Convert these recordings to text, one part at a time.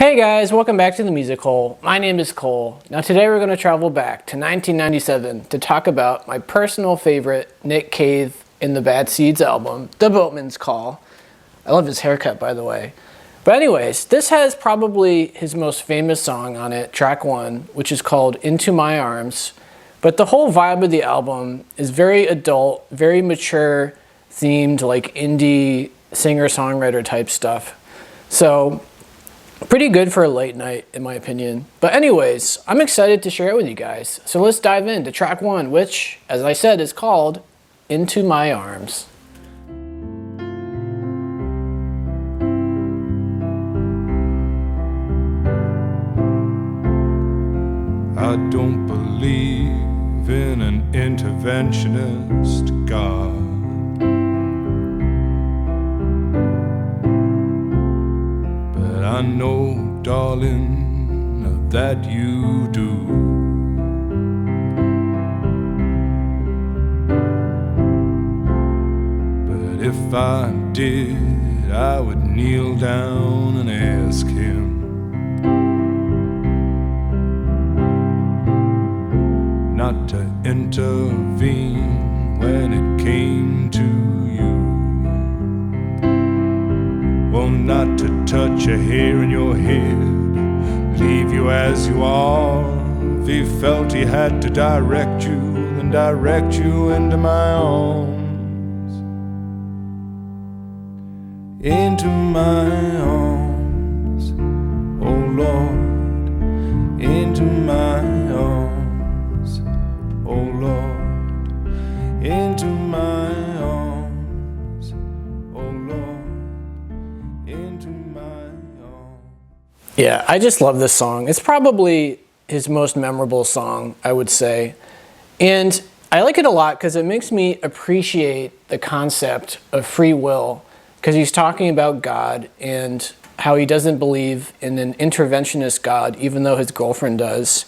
Hey guys, welcome back to the Music Hole. My name is Cole. Now today we're going to travel back to 1997 to talk about my personal favorite Nick Cave in the Bad Seeds album, The Boatman's Call. I love his haircut, by the way. But anyways, this has probably his most famous song on it, track 1, which is called Into My Arms. But the whole vibe of the album is very adult, very mature themed, like indie singer-songwriter type stuff. So pretty good for a late night, in my opinion. But anyways, I'm excited to share it with you guys. So let's dive into track 1, which, as I said, is called Into My Arms. I don't believe in an interventionist God. But I know, darling, that you do. But if I did, I would kneel down and ask him not to intervene when it came to you. Well, not to touch a hair in your head, leave you as you are. If he felt he had to direct you, then direct you into my arms. Into my arms, oh Lord, into my arms, oh Lord, into my arms, oh Lord, into my arms. Yeah, I just love this song. It's probably his most memorable song, I would say. And I like it a lot because it makes me appreciate the concept of free will, because he's talking about God and how he doesn't believe in an interventionist God, even though his girlfriend does.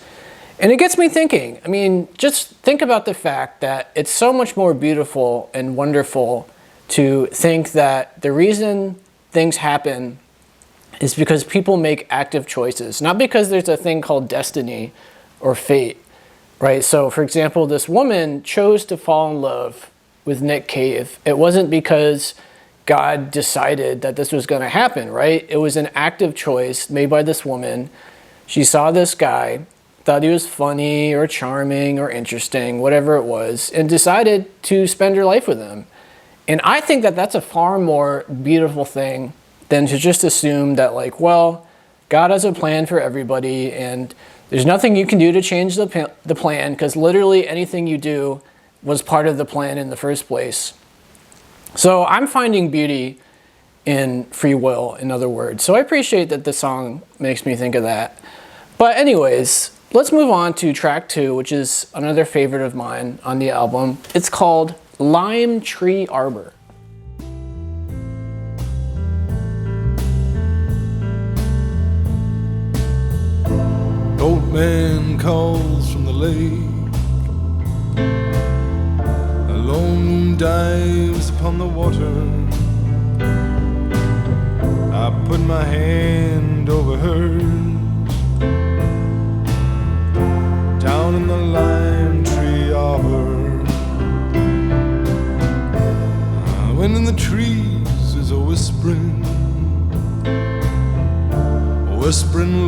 And it gets me thinking. I mean, just think about the fact that it's so much more beautiful and wonderful to think that the reason things happen is because people make active choices, not because there's a thing called destiny or fate, right? So, for example, this woman chose to fall in love with Nick Cave. It wasn't because God decided that this was going to happen, right? It was an active choice made by this woman. She saw this guy, thought he was funny or charming or interesting, whatever it was, and decided to spend her life with him. And I think that that's a far more beautiful thing than to just assume that, like, well, God has a plan for everybody and there's nothing you can do to change the plan, because literally anything you do was part of the plan in the first place. So I'm finding beauty in free will, in other words. So I appreciate that this song makes me think of that. But anyways, let's move on to track 2, which is another favorite of mine on the album. It's called Lime Tree Arbour. Boatman calls from the lake, a lone moon dives upon the water. I put my hand over hers, down in the lime tree arbor. When in the trees is a whispering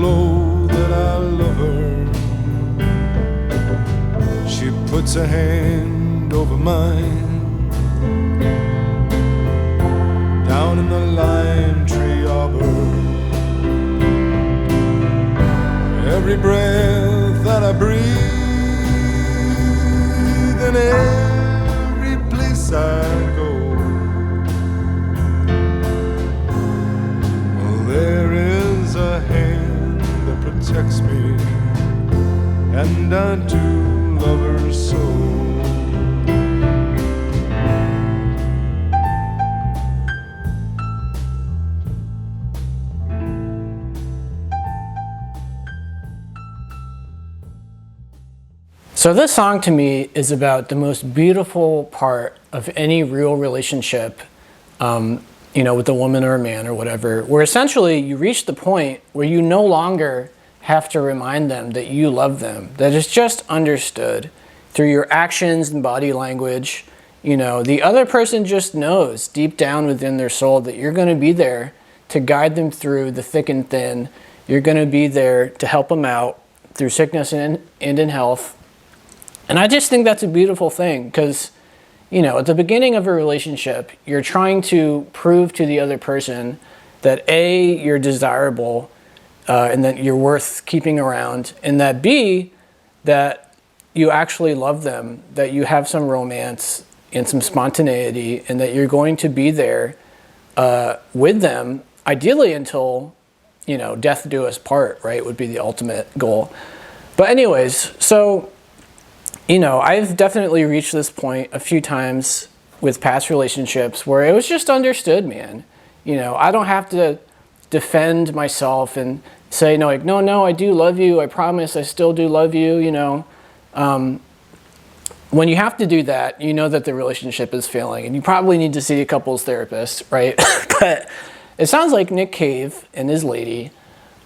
low that I love her. She puts her hand over mine, down in the lime tree arbor. Every breath that I breathe, and every place I go, well, there is a hand that protects me, and I do love her so. So this song to me is about the most beautiful part of any real relationship, with a woman or a man or whatever, where essentially you reach the point where you no longer have to remind them that you love them, that it's just understood through your actions and body language. The other person just knows deep down within their soul that you're going to be there to guide them through the thick and thin. You're going to be there to help them out through sickness and in health. And I just think that's a beautiful thing because, at the beginning of a relationship, you're trying to prove to the other person that A, you're desirable and that you're worth keeping around, and that B, that you actually love them, that you have some romance and some spontaneity, and that you're going to be there with them, ideally until, death do us part, right, would be the ultimate goal. But anyways, so, I've definitely reached this point a few times with past relationships where it was just understood, man. I don't have to defend myself and say, no, I do love you. I promise I still do love you, When you have to do that, you know that the relationship is failing, and you probably need to see a couples therapist, right? But it sounds like Nick Cave and his lady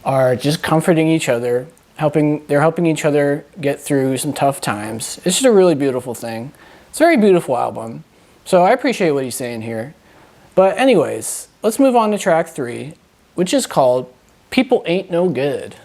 are just comforting each other, they're helping each other get through some tough times. It's just a really beautiful thing. It's a very beautiful album. So I appreciate what he's saying here. But anyways, let's move on to track 3, which is called People Ain't No Good.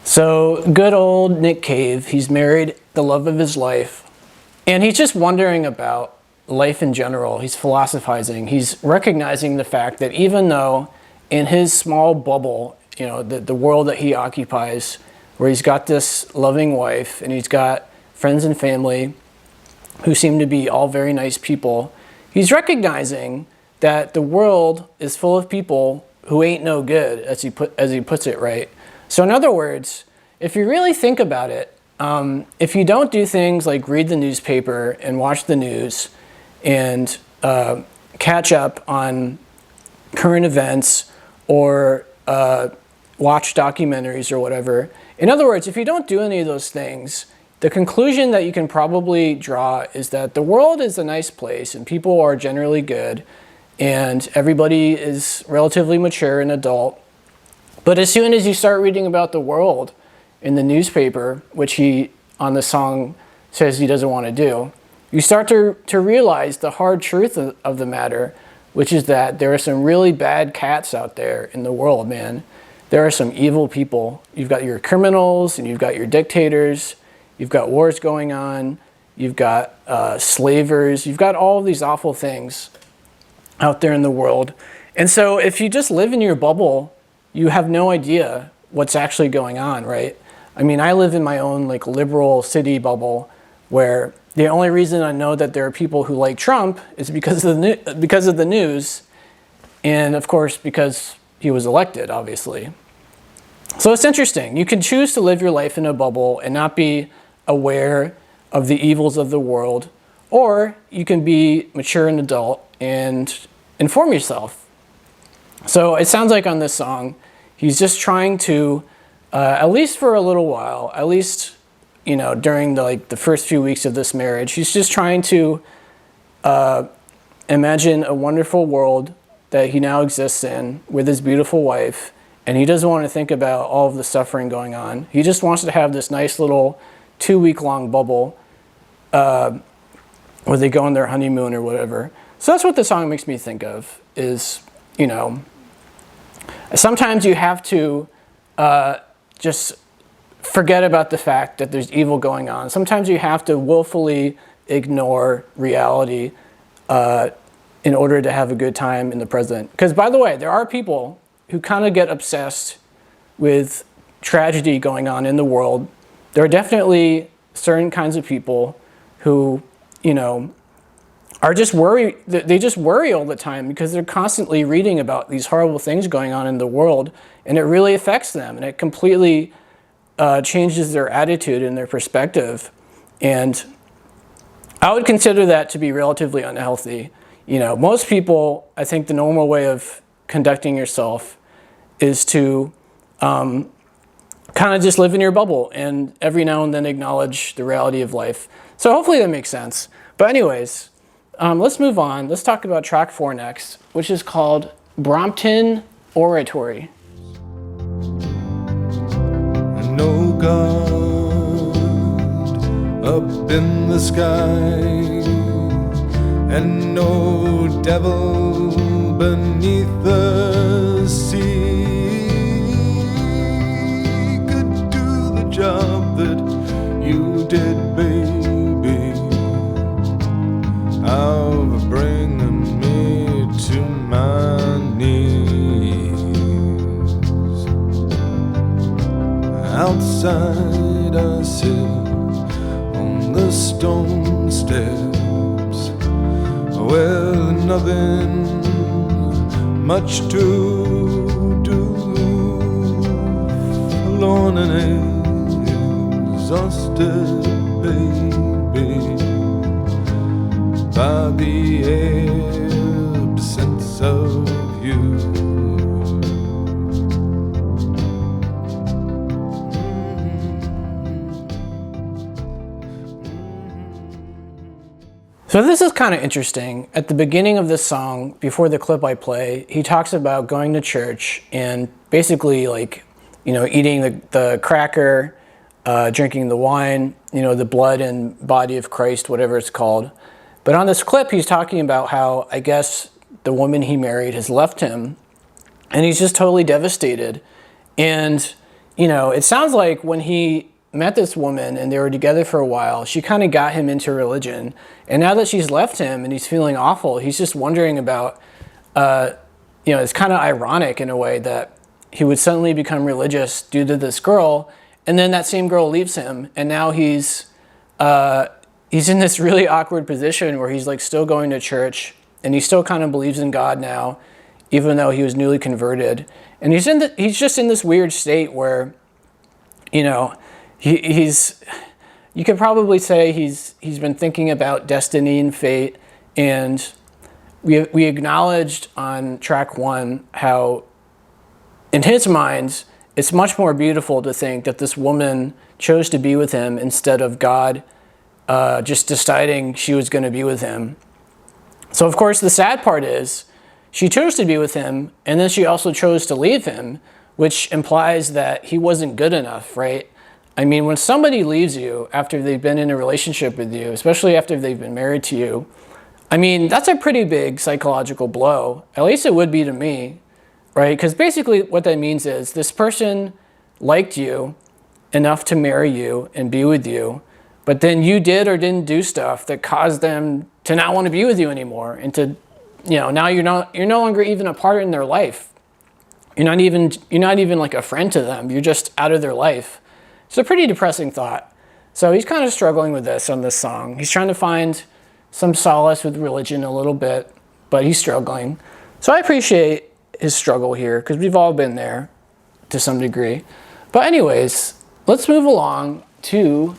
So good old Nick Cave, he's married the love of his life, and he's just wondering about life in general. He's philosophizing. He's recognizing the fact that even though in his small bubble, the world that he occupies, where he's got this loving wife and he's got friends and family who seem to be all very nice people, he's recognizing that the world is full of people who ain't no good, as he puts it, right? So in other words, if you really think about it, if you don't do things like read the newspaper and watch the news and catch up on current events or watch documentaries or whatever, in other words, if you don't do any of those things, the conclusion that you can probably draw is that the world is a nice place and people are generally good and everybody is relatively mature and adult. But as soon as you start reading about the world in the newspaper, which he on the song says he doesn't want to do, you start to realize the hard truth of the matter, which is that there are some really bad cats out there in the world, man. There are some evil people. You've got your criminals and you've got your dictators. You've got wars going on. You've got slavers. You've got all of these awful things out there in the world. And so if you just live in your bubble, you have no idea what's actually going on, right? I mean, I live in my own liberal city bubble where the only reason I know that there are people who like Trump is because of the news, and of course because he was elected, obviously. So it's interesting. You can choose to live your life in a bubble and not be aware of the evils of the world, or you can be mature and adult and inform yourself. So it sounds like on this song, he's just trying to, at least for a little while, at least, during the first few weeks of this marriage, he's just trying to imagine a wonderful world that he now exists in with his beautiful wife, and he doesn't want to think about all of the suffering going on. He just wants to have this nice little 2-week-long bubble where they go on their honeymoon or whatever. So that's what the song makes me think of, is, sometimes you have to just forget about the fact that there's evil going on. Sometimes you have to willfully ignore reality in order to have a good time in the present. Because, by the way, there are people who kind of get obsessed with tragedy going on in the world. There are definitely certain kinds of people who, are just worried. They just worry all the time because they're constantly reading about these horrible things going on in the world, and it really affects them, and it completely changes their attitude and their perspective. And I would consider that to be relatively unhealthy. Most people, I think the normal way of conducting yourself is to kind of just live in your bubble and every now and then acknowledge the reality of life. So hopefully that makes sense. But anyways, let's move on. Let's talk about track 4 next, which is called Brompton Oratory. I know God up in the sky, and no devil beneath the sea could do the job that you did, baby, of bringing me to my knees. Outside I sit on the stone steps with nothing much to do, forlorn and exhausted, baby, by the absence of you. So this is kind of interesting. At the beginning of this song, before the clip I play, he talks about going to church and basically eating the cracker, drinking the wine, the blood and body of Christ, whatever it's called. But on this clip, he's talking about how, I guess, the woman he married has left him, and he's just totally devastated. And, it sounds like when he met this woman and they were together for a while, she kind of got him into religion. And now that she's left him and he's feeling awful, he's just wondering about, it's kind of ironic in a way that he would suddenly become religious due to this girl, and then that same girl leaves him, and now he's in this really awkward position where he's still going to church, and he still kind of believes in God now, even though he was newly converted. And he's just in this weird state where, he's you could probably say he's been thinking about destiny and fate. And we acknowledged on track 1 how, in his mind, it's much more beautiful to think that this woman chose to be with him instead of God just deciding she was going to be with him. So, of course, the sad part is she chose to be with him, and then she also chose to leave him, which implies that he wasn't good enough, right? I mean, when somebody leaves you after they've been in a relationship with you, especially after they've been married to you, I mean, that's a pretty big psychological blow. At least it would be to me, right? Because basically what that means is this person liked you enough to marry you and be with you, but then you did or didn't do stuff that caused them to not want to be with you anymore, and to, now you're no longer even a part in their life. You're not even like a friend to them. You're just out of their life. It's a pretty depressing thought. So he's kind of struggling with this on this song. He's trying to find some solace with religion a little bit, but he's struggling. So I appreciate his struggle here, because we've all been there to some degree. But anyways, let's move along to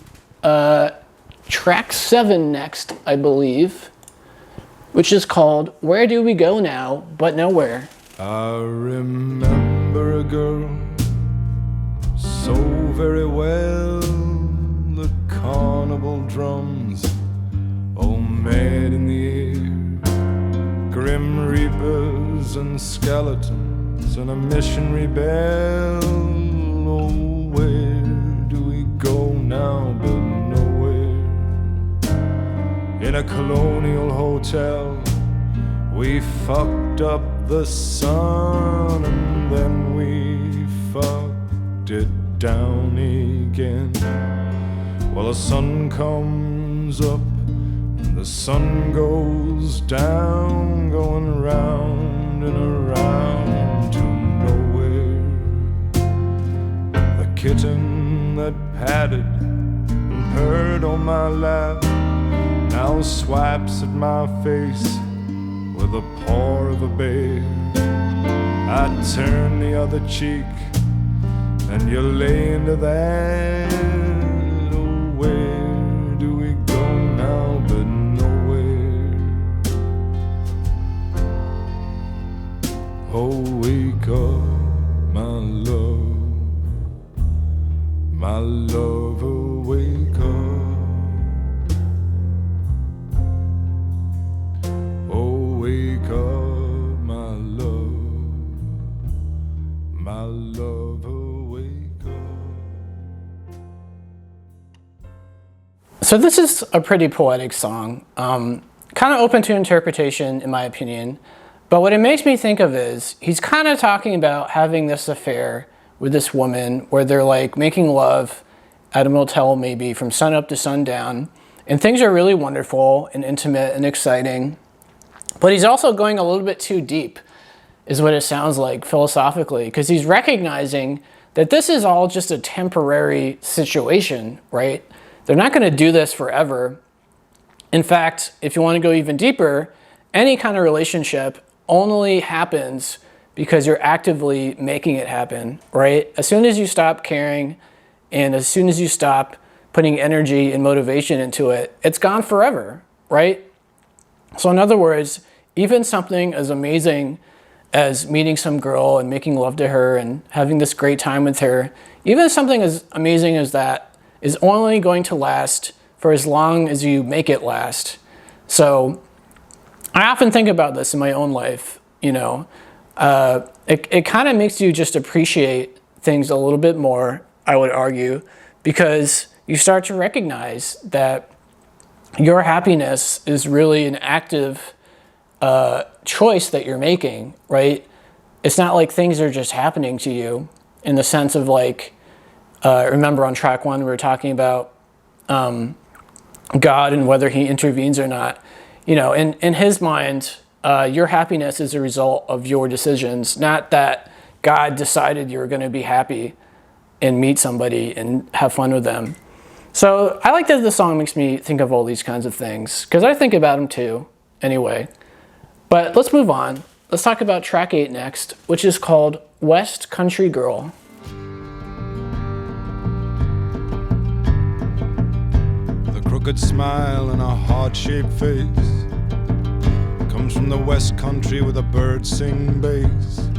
track 7 next, I believe, which is called Where Do We Go Now But Nowhere. I remember a girl so very well, the carnival drums all mad in the air, grim reapers and skeletons and a missionary bell. Oh, where do we go now but nowhere? In a colonial hotel we fucked up the sun and then we fucked it down again. Well, the sun comes up and the sun goes down, going round and around to nowhere. The kitten that patted and purred on my lap now swipes at my face with the paw of a bear. I turn the other cheek and you lay into that. Oh, where do we go now but nowhere? Oh, wake up, my love, oh, wake up. Wake up, my love, oh, wake up. So this is a pretty poetic song, kind of open to interpretation in my opinion, but what it makes me think of is he's kind of talking about having this affair with this woman where they're like making love at a motel maybe from sun up to sundown, and things are really wonderful and intimate and exciting. But he's also going a little bit too deep, is what it sounds like philosophically, because he's recognizing that this is all just a temporary situation, right? They're not going to do this forever. In fact, if you want to go even deeper, any kind of relationship only happens because you're actively making it happen, right? As soon as you stop caring and as soon as you stop putting energy and motivation into it, it's gone forever, right? So in other words, even something as amazing as meeting some girl and making love to her and having this great time with her, even something as amazing as that is only going to last for as long as you make it last. So I often think about this in my own life, you know. It kind of makes you just appreciate things a little bit more, I would argue, because you start to recognize that your happiness is really an active choice that you're making, right? It's not like things are just happening to you in the sense of like, remember on track 1 we were talking about God and whether he intervenes or not. You know, in his mind, your happiness is a result of your decisions, not that God decided you were going to be happy and meet somebody and have fun with them. So I like that the song makes me think of all these kinds of things, because I think about them too, anyway. But let's move on. Let's talk about track 8 next, which is called West Country Girl. The crooked smile and a heart-shaped face comes from the West Country with a bird sing bass.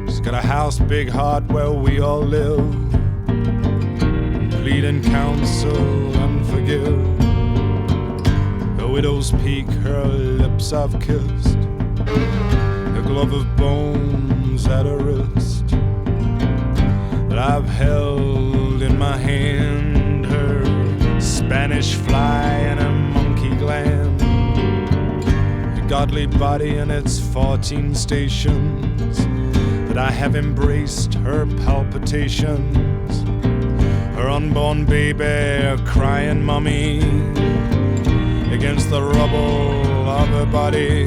She's got a house, big heart where we all live, plead and counsel and forgive. A widow's peak, her lips I've kissed, a glove of bones at her wrist, that I've held in my hand, her Spanish fly and a monkey gland, a godly body and its 14 stations, that I have embraced her palpitations, her unborn baby, a crying mummy against the rubble of her body,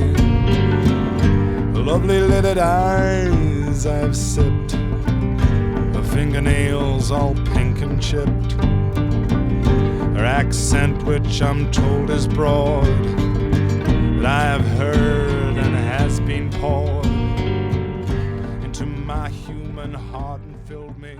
the lovely lidded eyes I've sipped, her fingernails all pink and chipped, her accent which I'm told is broad, that I have heard and has been poured and heart and filled me.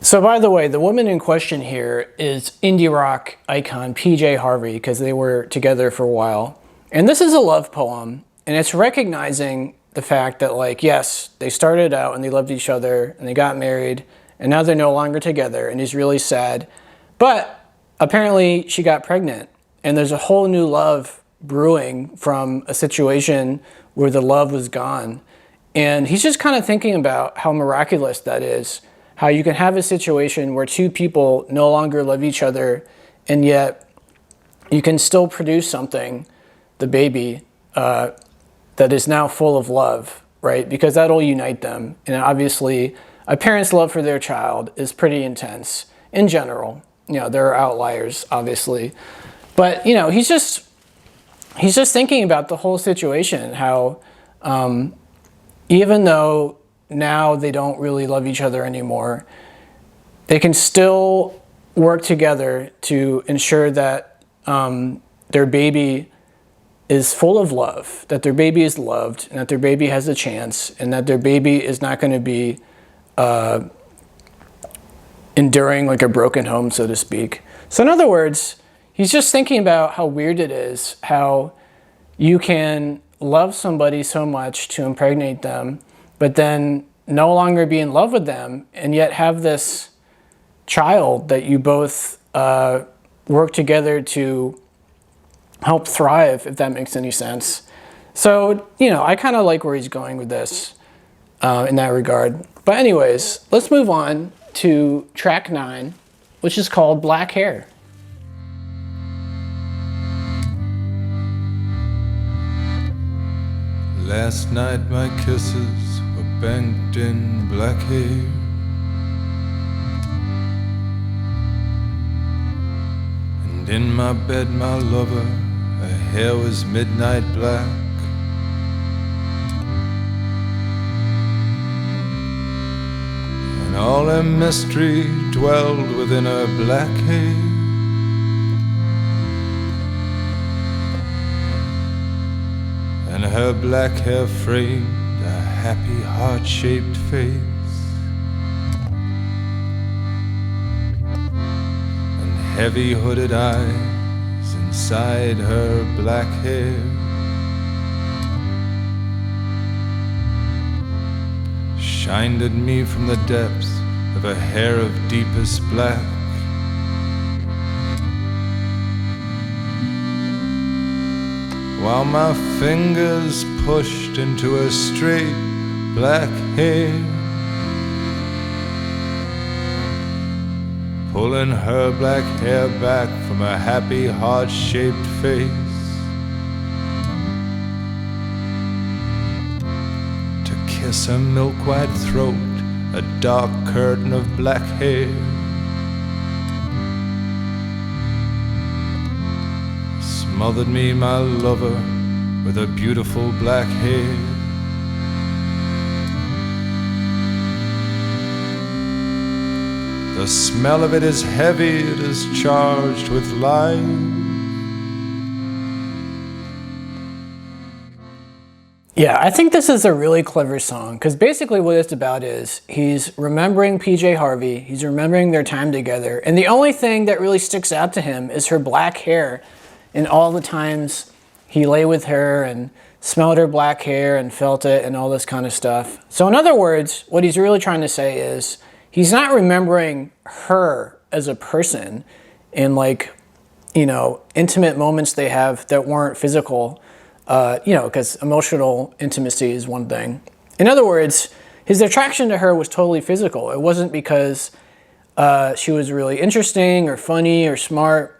So by the way, the woman in question here is indie rock icon PJ Harvey, because they were together for a while. And this is a love poem, and it's recognizing the fact that, like, yes, they started out and they loved each other and they got married and now they're no longer together, and he's really sad. But apparently she got pregnant, and there's a whole new love brewing from a situation where the love was gone. And he's just kind of thinking about how miraculous that is. How you can have a situation where two people no longer love each other, and yet you can still produce something, the baby, that is now full of love, right? Because that'll unite them. And obviously, a parent's love for their child is pretty intense in general. You know, there are outliers, obviously. But, you know, he's just thinking about the whole situation, how even though now they don't really love each other anymore, they can still work together to ensure that their baby is full of love, that their baby is loved, and that their baby has a chance, and that their baby is not going to be enduring like a broken home, so to speak. So in other words, he's just thinking about how weird it is, how you can love somebody so much to impregnate them, but then no longer be in love with them, and yet have this child that you both work together to help thrive, if that makes any sense. So, you know, I kind of like where he's going with this in that regard. But anyways, let's move on to track 9, which is called Black Hair. Last night my kisses were banked in black hair. And in my bed, my lover, her hair was midnight black. And all her mystery dwelled within her black hair. And her black hair framed a happy heart-shaped face, and heavy hooded eyes inside her black hair. Shined at me from the depths of a hair of deepest black. While my fingers pushed into her straight black hair, pulling her black hair back from her happy heart-shaped face, to kiss her milk-white throat, a dark curtain of black hair. Smothered me, my lover, with her beautiful black hair. The smell of it is heavy, it is charged with life. Yeah, I think this is a really clever song, because basically what it's about is he's remembering PJ Harvey, he's remembering their time together, and the only thing that really sticks out to him is her black hair. And all the times he lay with her and smelled her black hair and felt it and all this kind of stuff. So in other words, what he's really trying to say is he's not remembering her as a person in, like, you know, intimate moments they have that weren't physical, you know, because emotional intimacy is one thing. In other words, his attraction to her was totally physical. It wasn't because she was really interesting or funny or smart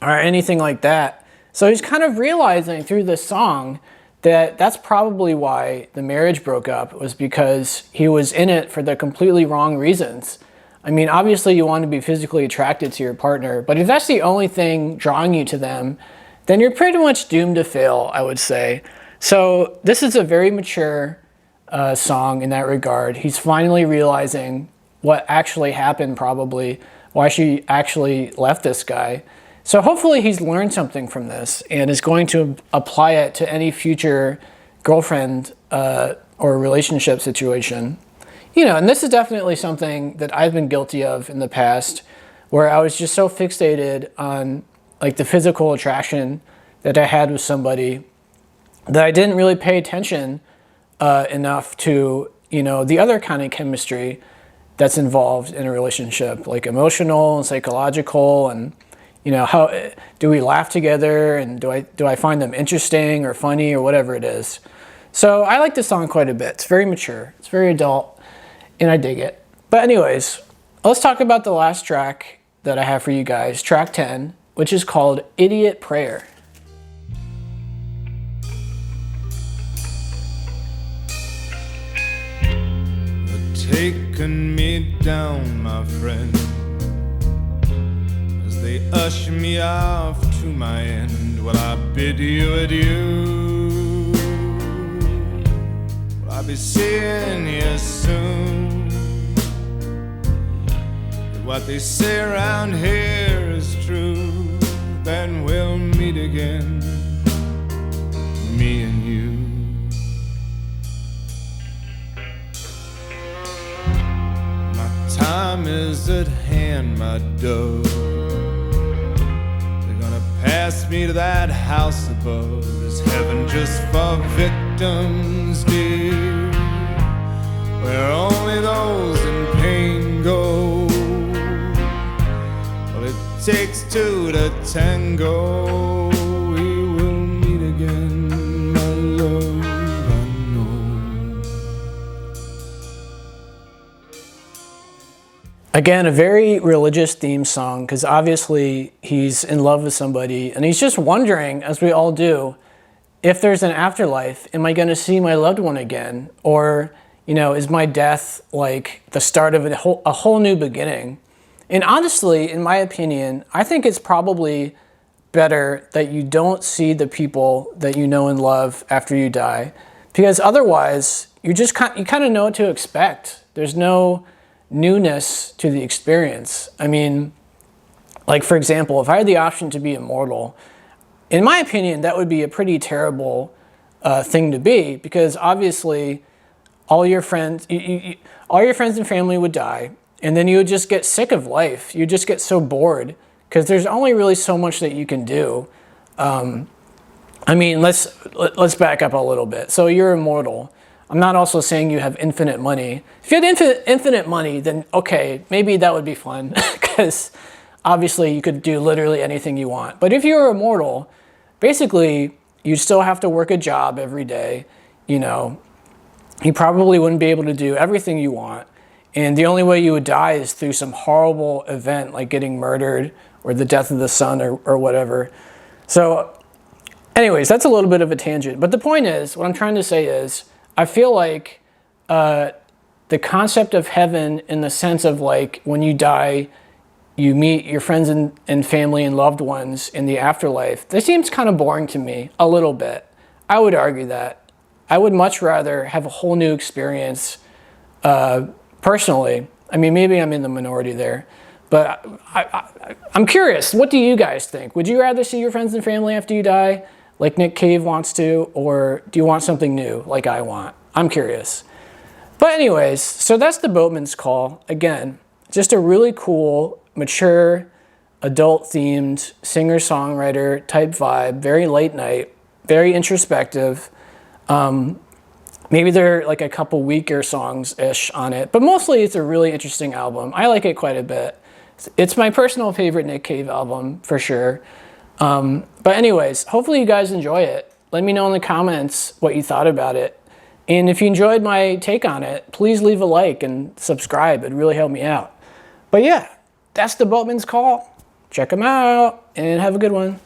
or anything like that. So he's kind of realizing through this song that that's probably why the marriage broke up, was because he was in it for the completely wrong reasons. I mean, obviously you want to be physically attracted to your partner, but if that's the only thing drawing you to them, then you're pretty much doomed to fail, I would say. So this is a very mature song in that regard. He's finally realizing what actually happened, probably, why she actually left this guy. So hopefully he's learned something from this and is going to apply it to any future girlfriend or relationship situation. and this is definitely something that I've been guilty of in the past, where I was just so fixated on like the physical attraction that I had with somebody that I didn't really pay attention enough to, the other kind of chemistry that's involved in a relationship, like emotional and psychological, and how do we laugh together, and do I find them interesting or funny or whatever it is. So I like this song quite a bit. It's very mature, it's very adult, and I dig it. But anyways, let's talk about the last track that I have for you guys, track 10, which is called Idiot Prayer. Taking me down, my friend, as they usher me off to my end. Will I bid you adieu? Will I be seeing you soon? If what they say around here is true, then we'll meet again, me and you. Time is at hand, my dove. They're gonna pass me to that house above. Is heaven just for victims, dear? Where only those in pain go. Well, it takes two to tango. We will meet again, my love, I know. Again, a very religious theme song, because obviously he's in love with somebody and he's just wondering, as we all do, if there's an afterlife. Am I going to see my loved one again? Or, is my death like the start of a whole new beginning? And honestly, in my opinion, I think it's probably better that you don't see the people that you know and love after you die, because otherwise you kind of know what to expect. There's no newness to the experience. I mean, like for example, if I had the option to be immortal, in my opinion, that would be a pretty terrible thing to be, because obviously all your friends and family would die, and then you would just get sick of life. You just get so bored, because there's only really so much that you can do. I mean, let's back up a little bit. So you're immortal. I'm not also saying you have infinite money. If you had infinite money, then okay, maybe that would be fun, because obviously you could do literally anything you want. But if you were immortal, basically you still have to work a job every day. You probably wouldn't be able to do everything you want. And the only way you would die is through some horrible event, like getting murdered or the death of the sun or whatever. So anyways, that's a little bit of a tangent. But the point is, what I'm trying to say is, I feel like the concept of heaven, in the sense of like when you die, you meet your friends and family and loved ones in the afterlife, this seems kind of boring to me, a little bit. I would argue that. I would much rather have a whole new experience personally. I mean, maybe I'm in the minority there, but I'm curious, what do you guys think? Would you rather see your friends and family after you die, like Nick Cave wants to, or do you want something new like I want? I'm curious. But anyways, so that's the Boatman's Call. Again, just a really cool, mature, adult-themed singer-songwriter type vibe, very late night, very introspective. Maybe there are like a couple weaker songs-ish on it, but mostly it's a really interesting album. I like it quite a bit. It's my personal favorite Nick Cave album, for sure. But anyways, hopefully you guys enjoy it. Let me know in the comments what you thought about it. And if you enjoyed my take on it, please leave a like and subscribe. It'd really help me out. But yeah, that's the Boatman's Call. Check them out and have a good one.